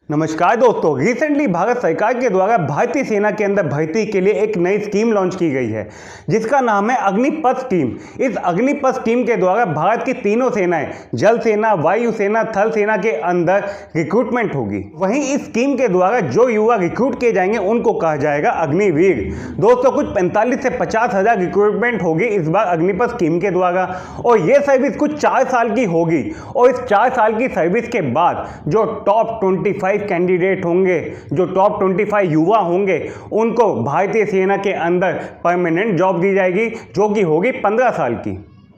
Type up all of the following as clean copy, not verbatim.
नमस्कार दोस्तों, रिसेंटली भारत सरकार के द्वारा भारतीय सेना के अंदर भर्ती के लिए एक नई स्कीम लॉन्च की गई है जिसका नाम है अग्निपथ स्कीम। इस अग्निपथ स्कीम के द्वारा भारत की तीनों सेनाएं, जल सेना, वायु सेना, थल सेना के अंदर रिक्रूटमेंट होगी। वहीं इस स्कीम के द्वारा जो युवा रिक्रूट किए जाएंगे उनको कहा जाएगा अग्निवीर। दोस्तों, कुछ 45 से 50 हज़ार रिक्रूटमेंट होगी इस बार अग्निपथ स्कीम के द्वारा और ये सर्विस कुछ 4 साल की होगी। और इस 4 साल की सर्विस के बाद जो टॉप 25 कैंडिडेट होंगे, जो टॉप 25 युवा होंगे, उनको भारतीय सेना के अंदर परमानेंट जॉब दी जाएगी जो कि होगी 15 साल की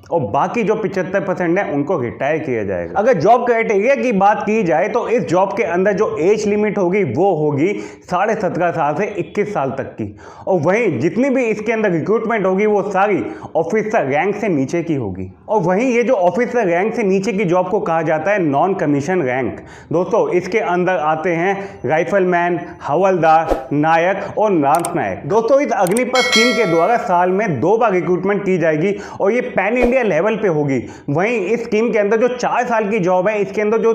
और बाकी जो 75% है उनको रिटायर किया जाएगा। अगर जॉब क्राइटेरिया की बात की जाए तो इस जॉब के अंदर जो एज लिमिट होगी वो होगी 17.5 साल से 21 साल तक की। और वहीं जितनी भी इसके अंदर रिक्रूटमेंट होगी वो सारी ऑफिसर रैंक से नीचे की होगी। और वहीं ये जो ऑफिसर रैंक से नीचे की जॉब को कहा जाता है नॉन कमीशन रैंक। दोस्तों, इसके अंदर आते हैं राइफलमैन, हवलदार, नायक और लांस नायक। दोस्तों, इस अग्निपथ स्कीम के द्वारा साल में 2 बार रिक्रूटमेंट की जाएगी और ये पैन इंडिया लेवल पे होगी। वहीं इस स्कीम के अंदर जो 4 साल की जॉब है, इसके अंदर जो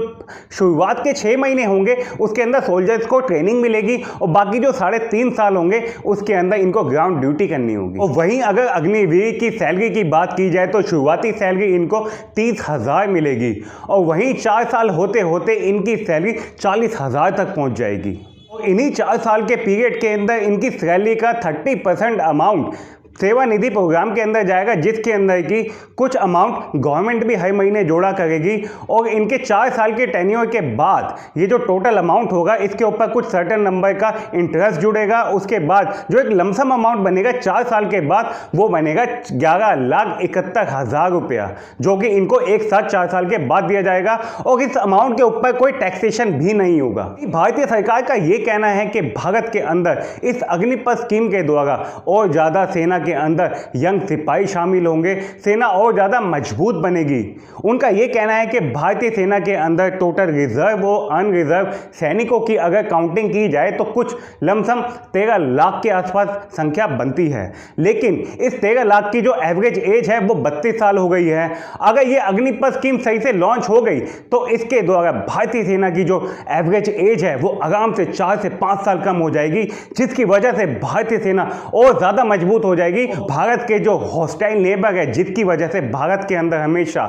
शुरुआत के 6 महीने होंगे उसके अंदर सोल्जर्स को ट्रेनिंग मिलेगी और बाकी जो 3.5 साल होंगे उसके अंदर इनको ग्राउंड ड्यूटी करनी होगी। और वहीं अगर अग्निवीर की सैलरी की बात की जाए तो शुरुआती सैलरी इनको 30,000 मिलेगी और वहीं 4 साल होते होते इनकी सैलरी 40,000 तक पहुंच जाएगी। और इन्हीं 4 साल के पीरियड के अंदर इनकी सैलरी का 30% अमाउंट सेवानिधि प्रोग्राम के अंदर जाएगा, जिसके अंदर की कुछ अमाउंट गवर्नमेंट भी हर महीने जोड़ा करेगी। और इनके 4 साल के टेन्योर के बाद ये जो टोटल अमाउंट होगा इसके ऊपर कुछ सर्टेन नंबर का इंटरेस्ट जुड़ेगा। उसके बाद जो एक लमसम अमाउंट बनेगा 4 साल के बाद वो बनेगा 11,71,000 रुपया, जो कि इनको एक साथ 4 साल के बाद दिया जाएगा। और इस अमाउंट के ऊपर कोई टैक्सेशन भी नहीं होगा। भारतीय सरकार का ये कहना है कि भारत के अंदर इस अग्निपथ स्कीम के द्वारा और ज़्यादा सेना के अंदर यंग सिपाही शामिल होंगे, सेना और ज्यादा मजबूत बनेगी। उनका यह कहना है कि भारतीय सेना के अंदर टोटल रिजर्व और अनरिजर्व सैनिकों की अगर काउंटिंग की जाए तो कुछ लमसम 13 लाख के आसपास संख्या बनती है। लेकिन इस 13 लाख की जो एवरेज एज है वो 32 साल हो गई है। अगर ये अग्निपथ स्कीम सही से लॉन्च हो गई तो इसके द्वारा भारतीय सेना की जो एवरेज एज है वो आराम से 4 से 5 साल कम हो जाएगी, जिसकी वजह से भारतीय सेना और ज्यादा मजबूत हो जाएगी। भारत के जो हॉस्टाइल नेबर है, जिसकी वजह से भारत के अंदर हमेशा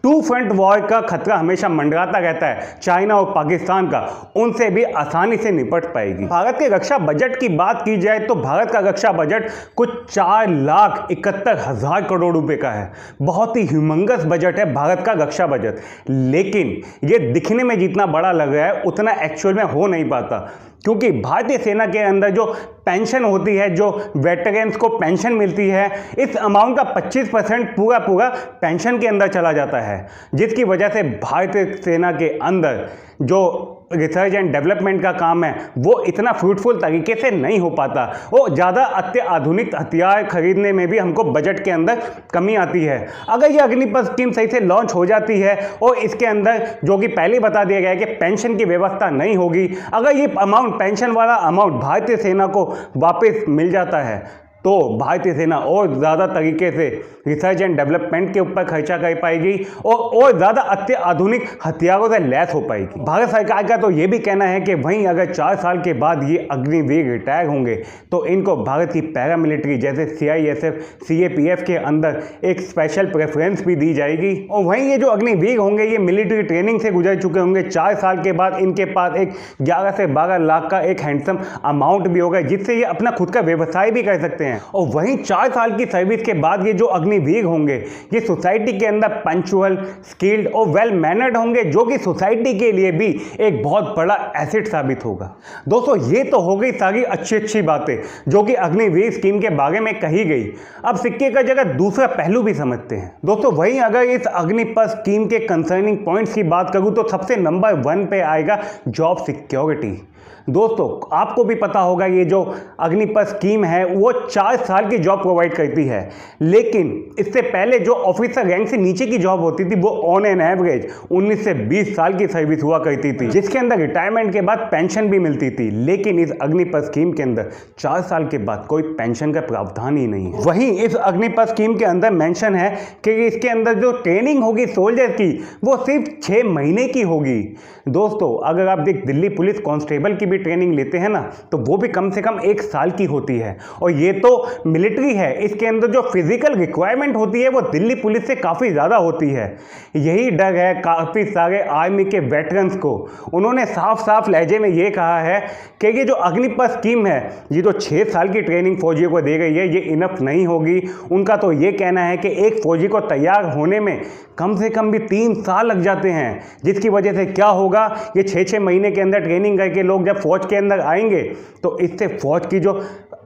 2 फ्रंट वॉर का खतरा हमेशा मंडराता रहता है, चाइना और पाकिस्तान का, उनसे भी आसानी से निपट पाएगी। भारत के रक्षा बजट की बात की जाए तो भारत का रक्षा बजट कुछ 4,71,000 करोड़ रुपए का है। बहुत ही ह्यूमंगस बजट है भारत का रक्षा बजट, लेकिन ये दिखने में जितना बड़ा लग रहा है उतना एक्चुअल में हो नहीं पाता, क्योंकि भारतीय सेना के अंदर जो पेंशन होती है, जो वेटरन्स को पेंशन मिलती है, इस अमाउंट का 25% पूरा पेंशन के अंदर चला जाता है, जिसकी वजह से भारतीय सेना के अंदर जो रिसर्च एंड डेवलपमेंट का काम है वो इतना फ्रूटफुल तरीके से नहीं हो पाता। वो ज़्यादा अत्याधुनिक हथियार खरीदने में भी हमको बजट के अंदर कमी आती है। अगर ये अग्निपथ स्कीम सही से लॉन्च हो जाती है और इसके अंदर जो कि पहले बता दिया गया है कि पेंशन की व्यवस्था नहीं होगी, अगर ये अमाउंट, पेंशन वाला अमाउंट भारतीय सेना को वापस मिल जाता है तो भारतीय सेना और ज़्यादा तरीके से रिसर्च एंड डेवलपमेंट के ऊपर खर्चा कर पाएगी और ज़्यादा अत्याधुनिक हथियारों से लैस हो पाएगी। भारत सरकार का तो ये भी कहना है कि वहीं अगर 4 साल के बाद ये अग्निवीर रिटायर होंगे तो इनको भारत की पैरामिलिट्री जैसे CISF, CAPF के अंदर एक स्पेशल प्रेफरेंस भी दी जाएगी। और वहीं ये जो अग्निवीर होंगे ये मिलिट्री ट्रेनिंग से गुजर चुके होंगे। 4 साल के बाद इनके पास एक 11 से 12 लाख का एक हैंडसम अमाउंट भी होगा, जिससे ये अपना खुद का व्यवसाय भी कर सकते हैं। और वहीं 4 साल की सर्विस के बाद ये जो अग्निवीर होंगे ये सोसाइटी के अंदर पंक्चुअल, स्किल्ड और वेल मैनर्ड होंगे, जो कि सोसाइटी के लिए भी एक बहुत बड़ा एसेट साबित होगा। दोस्तों, ये तो हो गई सारी अच्छी बातें जो कि अग्निवीर स्कीम के बारे में कही गई। अब सिक्के का जगह दूसरा पहलू भी समझते हैं। दोस्तों, वहीं अगर इस अग्निपथ स्कीम के कंसर्निंग पॉइंट्स की बात करूं तो सबसे नंबर 1 पे आएगा जॉब सिक्योरिटी। दोस्तों आपको भी पता होगा ये जो अग्निपथ स्कीम है वो 4 साल की जॉब प्रोवाइड करती है, लेकिन इससे पहले जो ऑफिसर रैंक से नीचे की जॉब होती थी वो ऑन एन एवरेज 19 से 20 साल की सर्विस हुआ करती थी, जिसके अंदर रिटायरमेंट के बाद पेंशन भी मिलती थी। लेकिन इस अग्निपथ स्कीम के अंदर 4 साल के बाद कोई पेंशन का प्रावधान ही नहीं है। वहीं इस अग्निपथ स्कीम के अंदर मेंशन है कि इसके अंदर जो ट्रेनिंग होगी सोल्जर की वो सिर्फ 6 महीने की होगी। दोस्तों अगर आप दिल्ली पुलिस कांस्टेबल की भी ट्रेनिंग लेते हैं ना तो वो भी कम से कम 1 साल की होती है, और ये तो मिलिट्री है, इसके अंदर जो फिजिकल रिक्वायरमेंट होती है वो दिल्ली पुलिस से काफ़ी ज़्यादा होती है। यही डर है काफ़ी सारे आर्मी के वेटरन्स को। उन्होंने साफ साफ लहजे में ये कहा है कि ये जो अग्निपथ स्कीम है ये जो 6 साल की ट्रेनिंग फौजियों को दे गई है ये इनफ नहीं होगी। उनका तो ये कहना है कि एक फौजी को तैयार होने में कम से कम भी 3 साल लग जाते हैं, जिसकी वजह से क्या होगा, ये 6-6 महीने के अंदर ट्रेनिंग करके लोग जब फौज के अंदर आएंगे तो इससे फौज की जो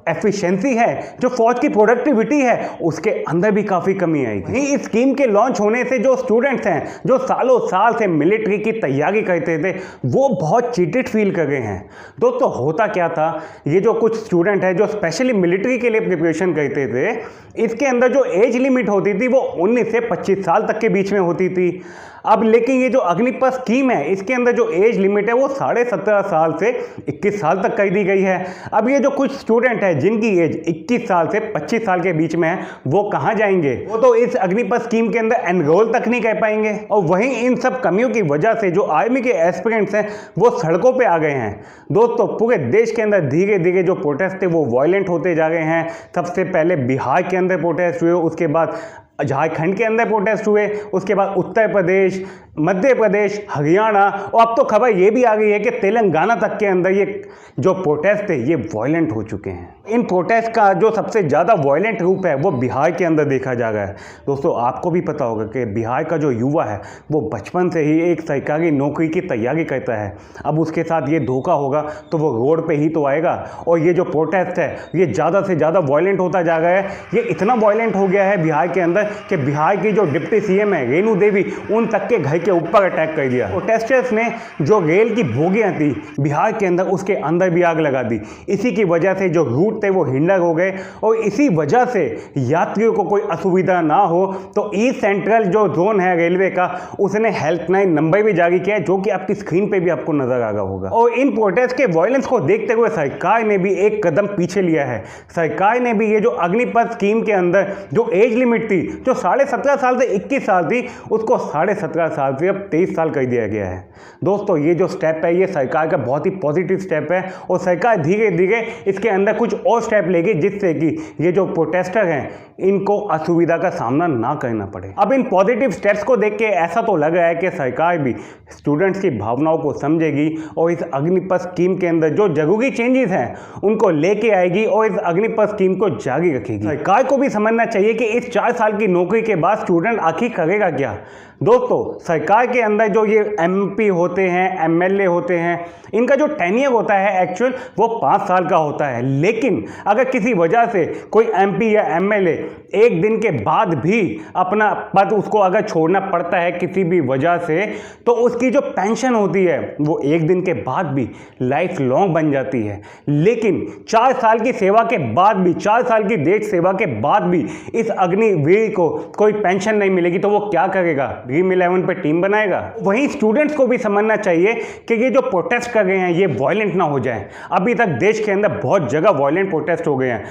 एफिशिएंसी है, जो फौज की प्रोडक्टिविटी है, उसके अंदर भी काफ़ी कमी आएगी। इस स्कीम के लॉन्च होने से जो स्टूडेंट्स हैं जो सालों साल से मिलिट्री की तैयारी करते थे वो बहुत चीटेड फील कर गए हैं। दोस्तों होता क्या था, ये जो कुछ स्टूडेंट है जो स्पेशली मिलिट्री के लिए प्रिपरेशन करते थे, इसके अंदर जो एज लिमिट होती थी वो 19 से 25 साल तक के बीच में होती थी। अब लेकिन ये जो अग्निपथ स्कीम है इसके अंदर जो एज लिमिट है वो 17.5 साल से 21 साल तक कर दी गई है। अब ये जो कुछ स्टूडेंट है जिनकी एज 21 साल से 25 साल के बीच में है वो कहाँ जाएंगे, वो तो इस अग्निपथ स्कीम के अंदर एनरोल तक नहीं कर पाएंगे। और वहीं इन सब कमियों की वजह से जो आर्मी के एस्पिरेंट्स हैं वो सड़कों पर आ गए हैं। दोस्तों पूरे देश के अंदर धीरे धीरे जो प्रोटेस्ट थे वो वायलेंट होते जा रहे हैं। सबसे पहले बिहार के अंदर प्रोटेस्ट हुए, उसके बाद झारखंड के अंदर प्रोटेस्ट हुए, उसके बाद उत्तर प्रदेश, मध्य प्रदेश, हरियाणा, और अब तो खबर ये भी आ गई है कि तेलंगाना तक के अंदर ये जो प्रोटेस्ट थे ये वायलेंट हो चुके हैं। इन प्रोटेस्ट का जो सबसे ज़्यादा वायलेंट रूप है वो बिहार के अंदर देखा जा रहा है। दोस्तों आपको भी पता होगा कि बिहार का जो युवा है वो बचपन से ही एक सरकारी नौकरी की तैयारी करता है। अब उसके साथ ये धोखा होगा तो वो रोड पे ही तो आएगा, और ये जो प्रोटेस्ट है ये ज़्यादा से ज़्यादा वायलेंट होता जा रहा है। ये इतना वायलेंट हो गया है बिहार के अंदर कि बिहार की जो डिप्टी सीएम है रेणु देवी, उन तक के घर के ऊपर अटैक कर दिया। प्रोटेस्टर्स ने जो रेल की बोगियां थी बिहार के अंदर उसके अंदर भी आग लगा दी। इसी की वजह से जो रूट थे वो हिंडर हो गए, और इसी वजह से यात्रियों को कोई असुविधा ना हो तो ईस्ट सेंट्रल जो जोन है रेलवे का उसने हेल्पलाइन नंबर भी जारी किया है, जो कि आपकी स्क्रीन पे भी आपको नजर आ रहा होगा। और इन प्रोटेस्ट के वायलेंस को देखते हुए सरकार ने भी एक कदम पीछे लिया है। सरकार ने भी ये जो अग्निपथ स्कीम के अंदर जो एज लिमिट थी जो 17.5 साल से 21 साल थी उसको 17.5 साल से अब 23 साल कर दिया गया है। दोस्तों ये जो स्टेप है ये सरकार का बहुत ही पॉजिटिव स्टेप है, और सरकार धीरे धीरे इसके अंदर कुछ और स्टेप लेगी जिससे कि ये जो प्रोटेस्टर हैं इनको असुविधा का सामना ना करना पड़े। अब इन पॉजिटिव स्टेप्स को देख के ऐसा तो लग रहा है कि सरकार भी स्टूडेंट्स की भावनाओं को समझेगी और इस अग्निपथ स्कीम के अंदर जो जरूरी चेंजेस हैं उनको लेके आएगी और इस अग्निपथ स्कीम को जारी रखेगी। सरकार को भी समझना चाहिए कि इस 4 साल की नौकरी के बाद स्टूडेंट आखिर करेगा क्या। दोस्तों सरकार के अंदर जो ये एमपी होते हैं, एमएलए होते हैं, इनका जो टेन्योर होता है एक्चुअल वो 5 साल का होता है। लेकिन अगर किसी वजह से कोई एमपी या एमएलए एक दिन के बाद भी अपना पद उसको अगर छोड़ना पड़ता है किसी भी वजह से, तो उसकी जो पेंशन होती है वो एक दिन के बाद भी लाइफ लॉन्ग बन जाती है। लेकिन 4 साल की सेवा के बाद भी, 4 साल की देश सेवा के बाद भी इस अग्निवीर को कोई पेंशन नहीं मिलेगी, तो वो क्या करेगा? ड्रीम 11 पे टीम बनाएगा। वहीं स्टूडेंट्स को भी समझना चाहिए कि ये जो प्रोटेस्ट कर रहे हैं ये वायलेंट ना हो जाए। अभी तक देश के अंदर बहुत जगह वायलेंट प्रोटेस्ट हो गए हैं।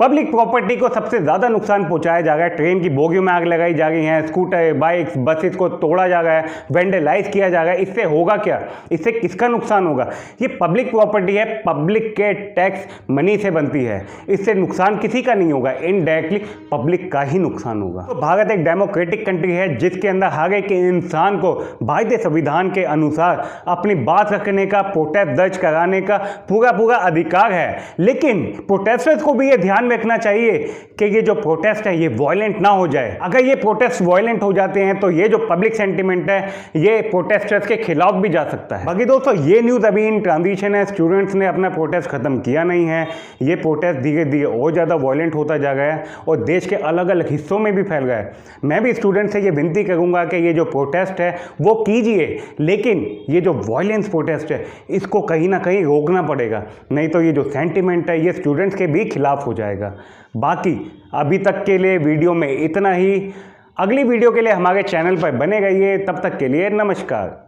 पब्लिक प्रॉपर्टी को सबसे ज़्यादा नुकसान पहुंचाया जा रहा है, ट्रेन की बोगियों में आग लगाई जा रही है, स्कूटर, बाइक्स, बसेस को तोड़ा जा रहा है, वेंडलाइज किया जा रहा है। इससे होगा क्या? इससे किसका नुकसान होगा? ये पब्लिक प्रॉपर्टी है, पब्लिक के टैक्स मनी से बनती है, इससे नुकसान किसी का नहीं होगा, इनडायरेक्टली पब्लिक का ही नुकसान होगा। तो भारत एक डेमोक्रेटिक कंट्री है जिसके अंदर हर एक इंसान को भारतीय संविधान के अनुसार अपनी बात रखने का, प्रोटेस्ट दर्ज कराने का पूरा अधिकार है। लेकिन प्रोटेस्टर्स को भी ये ध्यान ध्यान रखना चाहिए कि ये जो प्रोटेस्ट है ये वायलेंट ना हो जाए। अगर ये प्रोटेस्ट वायलेंट हो जाते हैं तो ये जो पब्लिक सेंटिमेंट है ये प्रोटेस्टर्स के खिलाफ भी जा सकता है। बाकी दोस्तों ये न्यूज़ अभी इन ट्रांजिशन है, स्टूडेंट्स ने अपना प्रोटेस्ट खत्म किया नहीं है, ये प्रोटेस्ट धीरे धीरे और ज़्यादा वायलेंट होता जा गया है और देश के अलग अलग हिस्सों में भी फैल गया है। मैं भी स्टूडेंट से ये विनती करूँगा कि ये जो प्रोटेस्ट है वो कीजिए, लेकिन ये जो वायलेंस प्रोटेस्ट है इसको कहीं ना कहीं रोकना पड़ेगा, नहीं तो ये जो सेंटिमेंट है ये स्टूडेंट्स के भी खिलाफ हो जाएगा। बाकी अभी तक के लिए वीडियो में इतना ही। अगली वीडियो के लिए हमारे चैनल पर बने रहिए, तब तक के लिए नमस्कार।